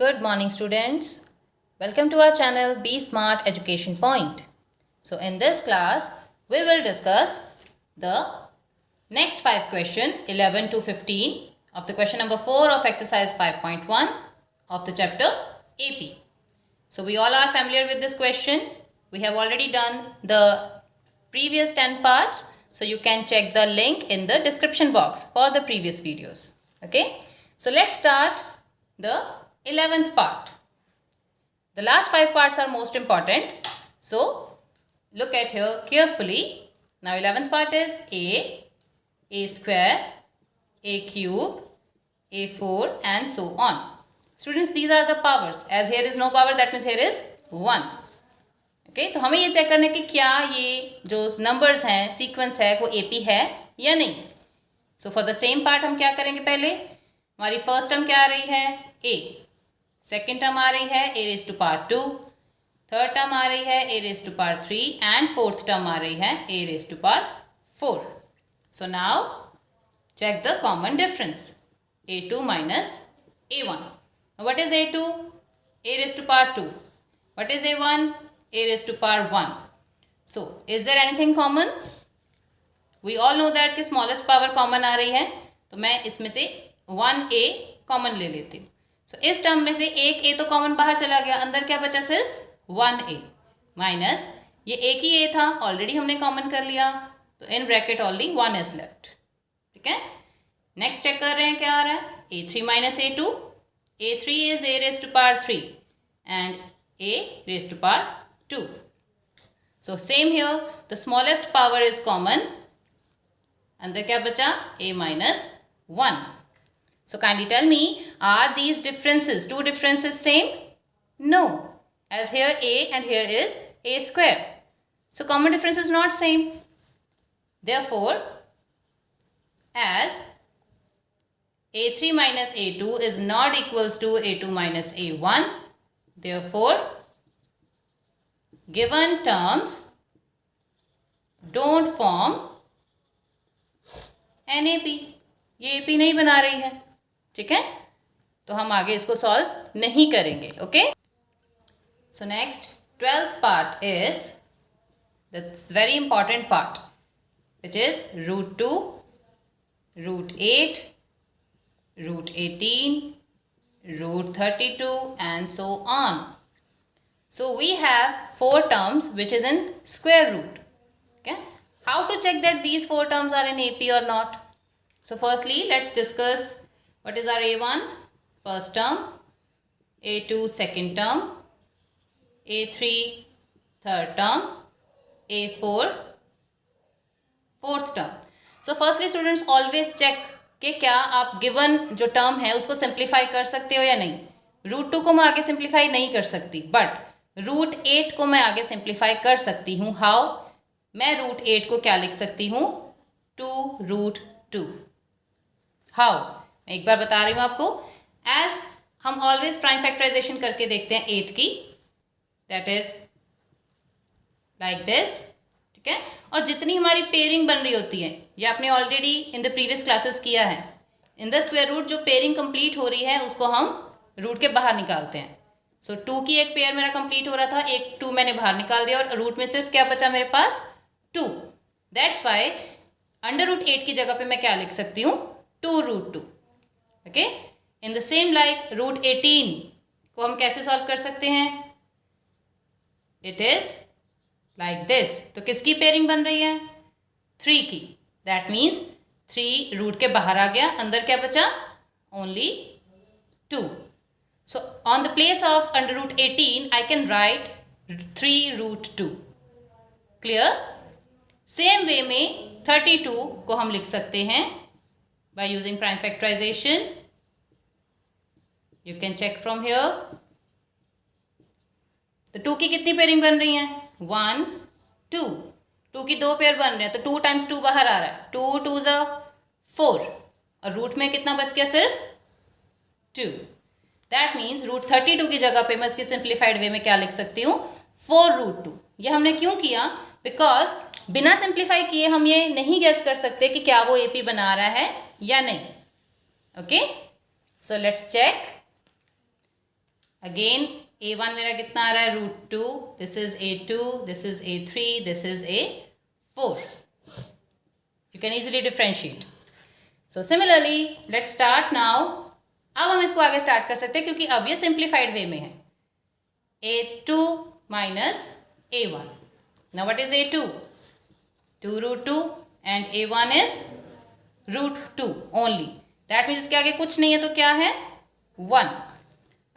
Good morning, students. Welcome to our channel Be Smart Education Point. So, in this class, we will discuss the next 5 questions 11 to 15 of the question number 4 of exercise 5.1 of the chapter AP. So, we all are familiar with this question. We have already done the previous 10 parts. So, you can check the link in the description box for the previous videos. Okay. So, let's start the 11th part. The last 5 parts are most important. So, look at here carefully. Now, 11th part is A square, A cube, A4 and so on. Students, these are the powers. As here is no power, that means here is 1. Okay, तो हमें ये check करना है कि क्या ये जो numbers हैं, सीक्वेंस है, वो AP है या नहीं. So for the same part हम क्या करेंगे पहले. हमारी फर्स्ट टर्म क्या आ रही है A. सेकेंड टर्म आ रही है a raised to power 2. Third term आ रही है a raised to power 3 and fourth term आ रही है a raised to power 4. So now check the common difference. A2 minus A1. Now what is A2? A raised to power 2. What is A1? A raised to power 1. So is there anything common? We all know that कि smallest power common आ रही है, तो मैं इसमें से 1A common ले लेती हूँ. So इस टर्म में से एक A तो कॉमन बाहर चला गया, अंदर क्या बचा सिर्फ 1A माइनस ये एक ही A था, ऑलरेडी हमने कॉमन कर लिया, तो in bracket only 1 is left. ठीक है. नेक्स्ट चेक कर रहे हैं क्या आ रहा है. A3 minus A2. A3 is A raised to power 3 and A raised to power 2. So same here, the smallest power is common. अंदर क्या बचा A minus 1. So kindly tell me, are these differences, two differences same? No, as here A and here is A square. So common difference is not same. Therefore, as A3 minus A2 is not equals to A2 minus A1, therefore, given terms don't form an AP. ये AP नहीं बना रही है. ठीक है, तो हम आगे इसको सॉल्व नहीं करेंगे. Okay. So next 12th part is that's very important part which is √2, √8, √18, √32 and so on. So we have 4 terms which is in square root. Okay, how to check that these 4 terms are in AP or not? So firstly, let's discuss what is our A1 first term, A2 second term, A3 third term, A4 fourth term. So firstly students, always check कि क्या आप given जो term है उसको simplify कर सकते हो या नहीं. √2 को मैं आगे simplify नहीं कर सकती, but √8 को मैं आगे simplify कर सकती हूँ. How? मैं √8 को क्या लिख सकती हूँ 2√2. हाउ, मैं एक बार बता रही हूँ आपको. एज हम ऑलवेज प्राइम फैक्टराइजेशन करके देखते हैं 8 की, दैट इज लाइक दिस. ठीक है, और जितनी हमारी पेयरिंग बन रही होती है, ये आपने already in the previous classes किया है. इन द स्क्वायर रूट जो पेयरिंग कंप्लीट हो रही है उसको हम रूट के बाहर निकालते हैं. सो 2 की एक पेयर मेरा कंप्लीट हो रहा था, एक 2 मैंने बाहर निकाल दिया और रूट में सिर्फ क्या बचा मेरे पास 2. दैट्स वाई अंडर √8 की जगह पे मैं क्या लिख सकती हूँ 2√2. Okay. In the same like √18 को हम कैसे सॉल्व कर सकते हैं. It is like this. तो किसकी पेयरिंग बन रही है 3 की. दैट मीन्स 3 रूट के बाहर आ गया, अंदर क्या बचा only 2. So on the place of under √18 I can write 3√2. Clear. Same way में 32 को हम लिख सकते हैं by using prime factorization. You can check from here. तो 2 की कितनी पेयरिंग बन रही है 1 2. 2 की 2 पेयर बन रहे हैं, तो 2 times 2 बाहर आ रहा है. 2 2 is 4 और रूट में कितना बच गया सिर्फ 2. दैट मीन्स √32 की जगह पे मैं इसकी सिंप्लीफाइड वे में क्या लिख सकती हूँ 4√2. ये हमने क्यों किया, बिकॉज बिना सिंप्लीफाई किए हम ये नहीं गेस कर सकते कि क्या वो AP बना रहा है या नहीं. Okay, so let's check. Again a1 मेरा कितना आ रहा है √2, this is a2, this is a3, this is a4. You can easily differentiate. So similarly, let's start now. अब हम इसको आगे स्टार्ट कर सकते हैं क्योंकि अब ये सिंप्लीफाइड वे में है. a2 minus a1. Now what is a2? 2√2 and a1 is √2 only. That means इसके आगे कुछ नहीं है तो क्या है 1.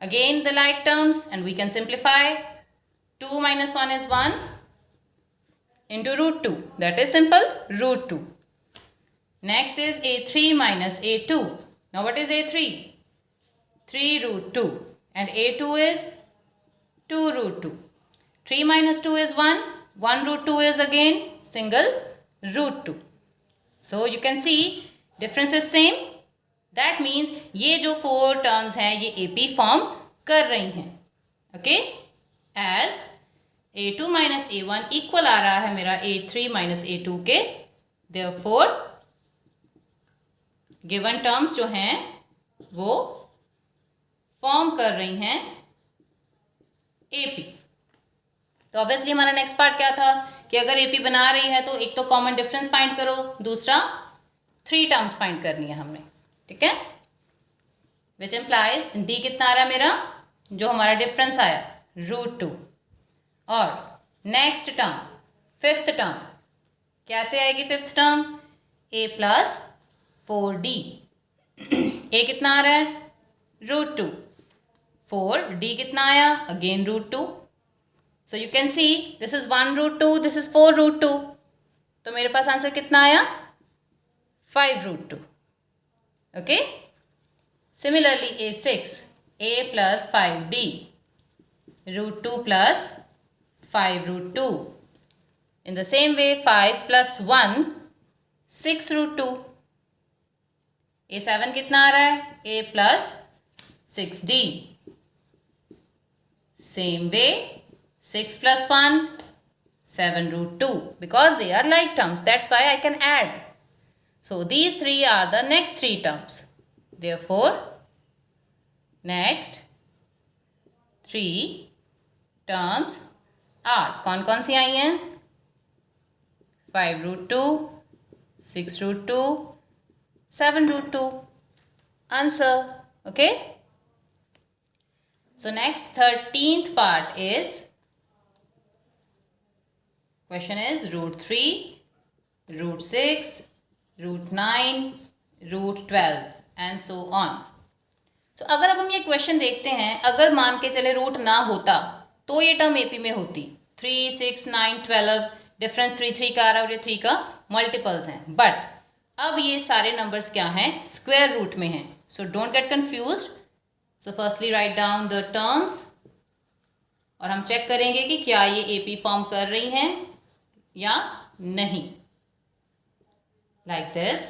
Again the like terms and we can simplify. 2 minus 1 is 1 into √2. That is simple, √2. Next is a3 minus a2. Now what is a3? 3√2 and a2 is 2√2. 3 minus 2 is 1. 1√2 is again single √2. So you can see difference is same. That means ये जो 4 terms हैं ये AP form कर रही हैं. Okay? As a2 minus a1 equal आ रहा है मेरा a3 minus a2 के. Therefore गिवन टर्म्स जो हैं वो फॉर्म कर रही हैं AP. तो ऑब्वियसली हमारा नेक्स्ट पार्ट क्या था कि अगर AP बना रही है तो एक तो कॉमन डिफरेंस फाइंड करो, दूसरा 3 टर्म्स फाइंड करनी है हमने. ठीक है, विच इम्प्लाइज D कितना आ रहा है मेरा जो हमारा डिफरेंस आया √2. और नेक्स्ट टर्म फिफ्थ टर्म कैसे आएगी? Fifth term A plus 4D. A कितना आ रहा है √2. 4D कितना आया again √2. So you can see this is 1√2, this is 4√2. तो मेरे पास आंसर कितना आया 5√2. Okay. Similarly a6 a plus 5D √2 plus 5√2. In the same way 5 plus 1 6√2. a7 कितना आ रहा है a plus 6D. Same way 6 plus 1 7√2 because they are like terms. That's why I can add. So these 3 are the next 3 terms. Therefore, next 3 terms are कौन सी आई हैं? 5√2, 6√2, 7√2. Answer. Okay. So next 13th part is question is √3, √6, √9, √12 and so on. तो अगर अब हम ये question देखते हैं, अगर मान के चले रूट ना होता तो ये टर्म AP में होती. 3, 6, 9, 12 डिफरेंस 3, 3 का आ रहा है और ये 3 का मल्टीपल्स हैं. बट अब ये सारे नंबर्स क्या हैं? स्क्वायर रूट में हैं. So don't get confused. So firstly write down the terms और हम चेक करेंगे कि क्या ये AP फॉर्म कर रही हैं या नहीं. Like this.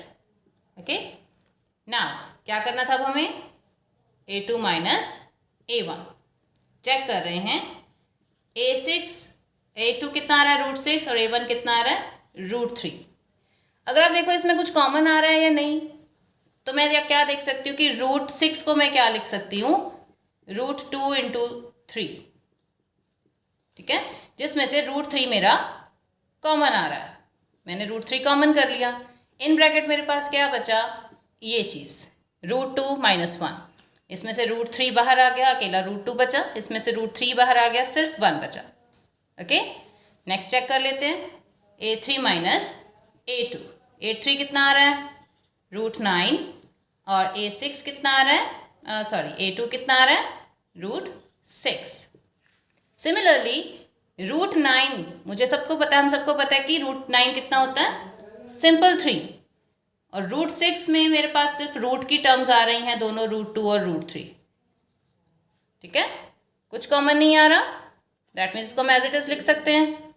ओके. नाउ क्या करना था अब हमें? a2 माइनस a1 चेक कर रहे हैं. a2 कितना आ रहा है √6 और a1 कितना आ रहा है √3. अगर आप देखो इसमें कुछ कॉमन आ रहा है या नहीं, तो मैं क्या देख सकती हूँ कि √6 को मैं क्या लिख सकती हूँ √2 इंटू 3. ठीक है, जिसमें से √3 मेरा कॉमन आ रहा है. मैंने √3 कॉमन कर लिया. इन ब्रैकेट मेरे पास क्या बचा? ये चीज़ √2 माइनस 1. इसमें से √3 बाहर आ गया, अकेला √2 बचा. इसमें से √3 बाहर आ गया, सिर्फ 1 बचा. ओके. नेक्स्ट चेक कर लेते हैं. a3 minus a2. a3 कितना आ रहा है √9 और a6 कितना आ रहा है a2 कितना आ रहा है √6. सिमिलरली √9 मुझे सबको पता है, हम सबको पता है कि √9 कितना होता है सिंपल 3. और √6 में मेरे पास सिर्फ रूट की टर्म्स आ रही हैं, दोनों √2 और √3. ठीक है, कुछ कॉमन नहीं आ रहा. दैट मीन्स इसको हम एज इट इज लिख सकते हैं.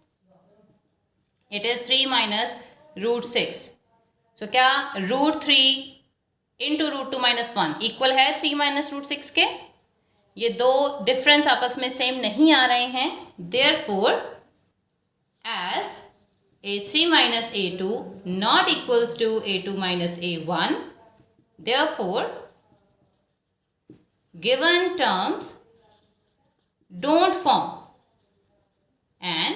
It is 3 minus √6. सो क्या √3 इंटू √2 माइनस 1 इक्वल है 3 माइनस √6 के? ये दो डिफरेंस आपस में सेम नहीं आ रहे हैं. Therefore as a3 minus a2 not equals to a2 minus a1, therefore given terms don't form an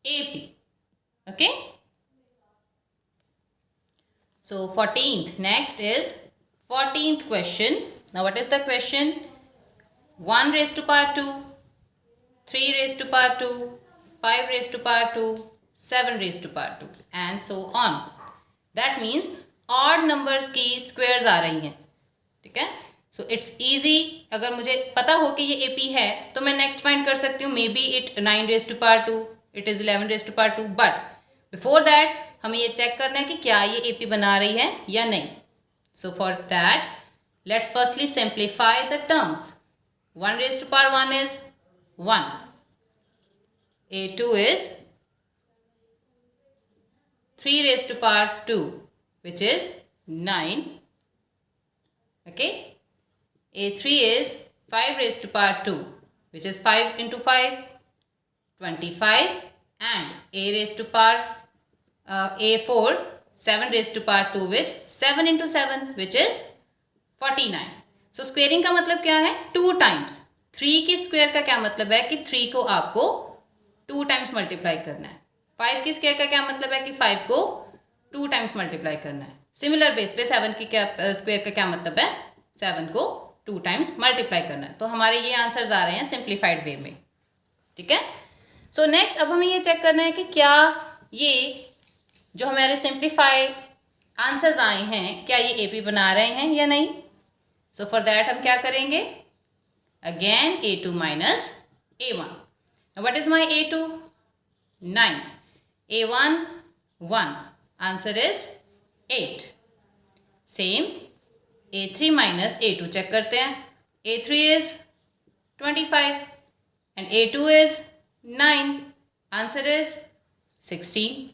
AP. Okay. So 14th. Next is 14th question. Now what is the question? 1 raised to power 2, 3 raised to power 2, 5 raised to power 2, 7 raised to power 2 and so on. That means odd numbers की squares आ रही हैं. ठीक है. So it's easy. अगर मुझे पता हो कि ये AP है तो मैं next find कर सकती हूँ. Maybe it 9 raised to power 2, it is 11 raised to power 2. But before that हमें ये चेक करना है कि क्या ये AP बना रही है या नहीं. So for that let's firstly simplify the terms. 1 raised to power 1 is 1. A2 is 3 raised to power 2, which is 9. Okay. A3 is 5 raised to power 2, which is 5 into 5, 25. And A raised to power A4, 7 raised to power 2, which 7 into 7, which is 49. So squaring का मतलब क्या है? 2 times. 3 की square का क्या मतलब है कि 3 को आपको 2 times मल्टीप्लाई करना है. 5 की स्क्वायर का क्या मतलब है कि 5 को 2 times मल्टीप्लाई करना है. सिमिलर बेस पे 7 की स्क्वायर का क्या मतलब है? 7 को 2 times मल्टीप्लाई करना है. तो हमारे ये आंसर्स आ रहे हैं सिंप्लीफाइड वे में. ठीक है. सो नेक्स्ट अब हमें ये चेक करना है कि क्या ये जो हमारे सिंप्लीफाइड आंसर्स आए हैं क्या ये AP बना रहे हैं या नहीं. सो फॉर दैट हम क्या करेंगे? Again A2 minus A1. Now what is my A2? 9. A1 1. Answer is 8. Same A3 minus A2 check करते हैं. A3 is 25 and A2 is 9. Answer is 16.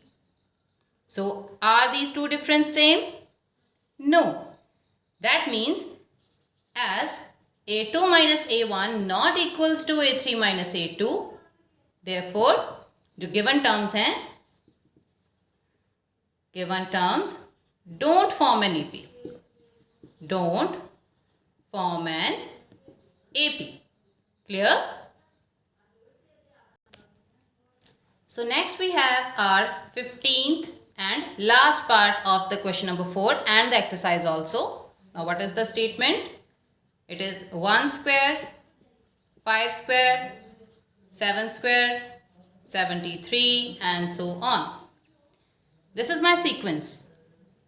So are these two different same? No. That means as A2 minus A1 not equals to A3 minus A2, therefore जो given terms हैं, given terms don't form an AP. Don't form an AP. Clear? So next we have our 15th and last part of the question number 4 and the exercise also. Now what is the statement? It is 1 square, 5 square, 7 square, 73 and so on. This is my sequence.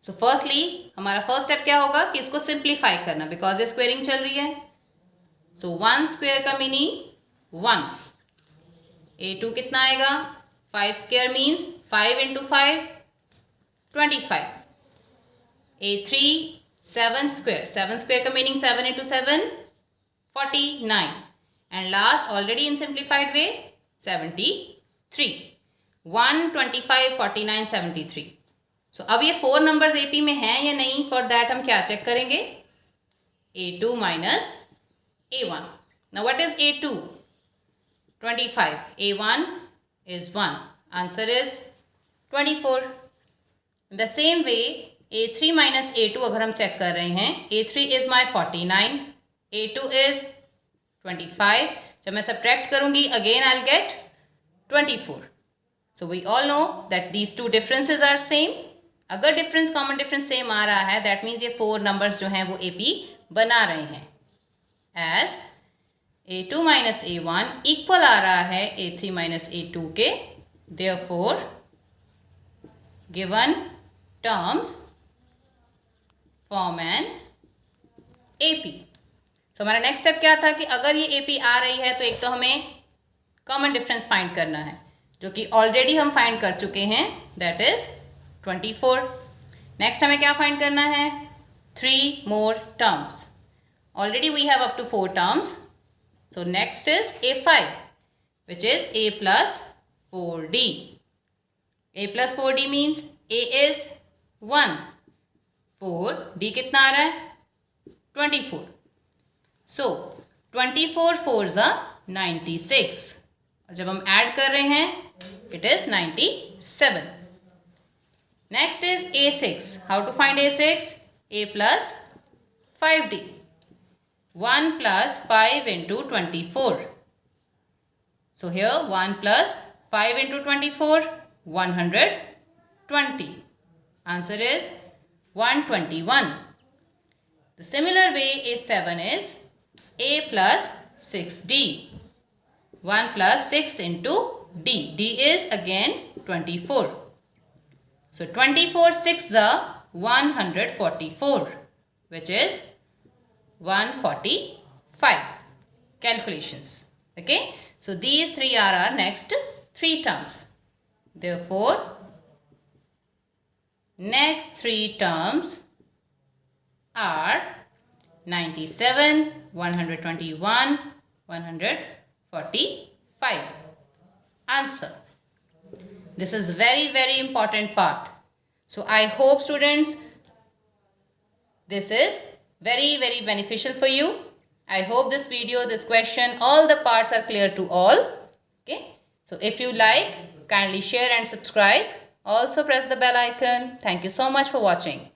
So firstly हमारा first step क्या होगा कि इसको simplify करना because ये squaring चल रही है. So 1 square का meaning 1. A2 कितना आएगा? 5 square means 5 into 5, 25. A3 7 square. 7 square का meaning 7 into 7, 49. And last already in simplified way 73. 1, 25, 49, 73. So अब ये 4 numbers AP में हैं या नहीं? For that हम क्या चेक करेंगे? A2 minus A1. Now what is A2? 25. A1 is 1. Answer is 24. In the same way A3 minus A2 अगर हम चेक कर रहे हैं, A3 is my 49, A2 is 25. जब मैं subtract करूँगी again I'll get 24. So we all know that these two differences are same. अगर difference common difference same आ रहा है that means ये 4 numbers जो हैं वो AP बना रहे हैं. As A2 minus A1 equal आ रहा है A3 minus A2 के, therefore given terms form an AP. So हमारा नेक्स्ट स्टेप क्या था कि अगर ये AP आ रही है तो एक तो हमें कॉमन डिफरेंस फाइंड करना है जो कि ऑलरेडी हम फाइंड कर चुके हैं, दैट इज 24. नेक्स्ट हमें क्या फाइंड करना है? 3 more terms. Already we have up to 4 terms. So next is A5 which is A plus 4D. A plus 4D means A is 1, 4, D कितना आ रहा है? 24. So 24 4s are 96. और जब हम ऐड कर रहे हैं it is 97. Next is A6. How to find A6? A plus 5D. 1 plus 5 into 24. So here 1 plus 5 into 24, 120. Answer is 121. The similar way A7 is A plus 6D. 1 plus 6 into D. D is again 24. So 24 6s are 144, which is 145. Calculations. Okay. So these three are our next three terms. Therefore, next three terms are 97, 121, 145. Answer. This is very important part. So I hope students this is very beneficial for you. I hope this video, this question, all the parts are clear to all. Okay. So if you like, kindly share and subscribe. Also press the bell icon. Thank you so much for watching.